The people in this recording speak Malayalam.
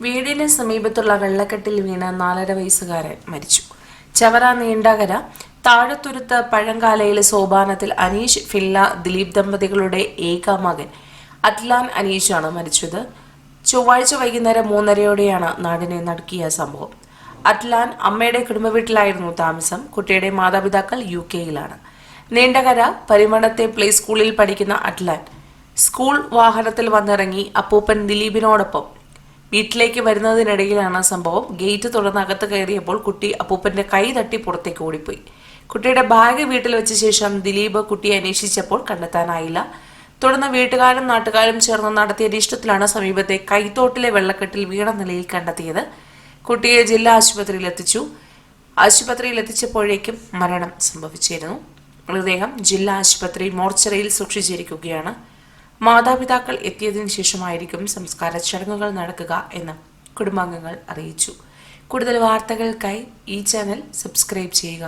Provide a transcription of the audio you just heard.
വീടിന് സമീപത്തുള്ള വെള്ളക്കെട്ടിൽ വീണ് 4.5 വയസ്സുകാരൻ മരിച്ചു. ചവറ നീണ്ടകര താഴത്തുരുത്ത് പഴങ്കാലയിലെ സോപാനത്തിൽ അനീഷ്, ഫില്ല, ദിലീപ് ദമ്പതികളുടെ ഏക മകൻ അറ്റ്ലാൻ അനീഷാണ് മരിച്ചത്. ചൊവ്വാഴ്ച വൈകുന്നേരം 3:30യോടെയാണ് നാടിനെ നടുക്കിയ സംഭവം. അറ്റ്ലാൻ അമ്മയുടെ കുടുംബവീട്ടിലായിരുന്നു താമസം. കുട്ടിയുടെ മാതാപിതാക്കൾ UK-യിലാണ്. നീണ്ടകര പരിമണത്തെ പ്ലേ സ്കൂളിൽ പഠിക്കുന്ന അറ്റ്ലാൻ സ്കൂൾ വാഹനത്തിൽ വന്നിറങ്ങി അപ്പൂപ്പൻ ദിലീപിനോടൊപ്പം വീട്ടിലേക്ക് വരുന്നതിനിടയിലാണ് സംഭവം. ഗേറ്റ് തുറന്ന് അകത്ത് കയറിയപ്പോൾ കുട്ടി അപ്പൂപ്പന്റെ കൈ തട്ടി പുറത്തേക്ക് ഓടിപ്പോയി. കുട്ടിയുടെ ബാഗ് വീട്ടിൽ വെച്ച ശേഷം ദിലീപ് കുട്ടിയെ അന്വേഷിച്ചപ്പോൾ കണ്ടെത്താനായില്ല. തുടർന്ന് വീട്ടുകാരും നാട്ടുകാരും ചേർന്ന് നടത്തിയ അന്വേഷണത്തിലാണ് സമീപത്തെ കൈത്തോട്ടിലെ വെള്ളക്കെട്ടിൽ വീണ നിലയിൽ കണ്ടെത്തിയത്. കുട്ടിയെ ജില്ലാ ആശുപത്രിയിൽ എത്തിച്ചപ്പോഴേക്കും മരണം സംഭവിച്ചിരുന്നു. മൃതദേഹം ജില്ലാ ആശുപത്രി മോർച്ചറിയിൽ സൂക്ഷിച്ചിരിക്കുകയാണ്. മാതാപിതാക്കൾ എത്തിയതിനു ശേഷമായിരിക്കും സംസ്കാര ചടങ്ങുകൾ നടക്കുക എന്ന് കുടുംബാംഗങ്ങൾ അറിയിച്ചു. കൂടുതൽ വാർത്തകൾക്കായി ഈ ചാനൽ സബ്സ്ക്രൈബ് ചെയ്യുക.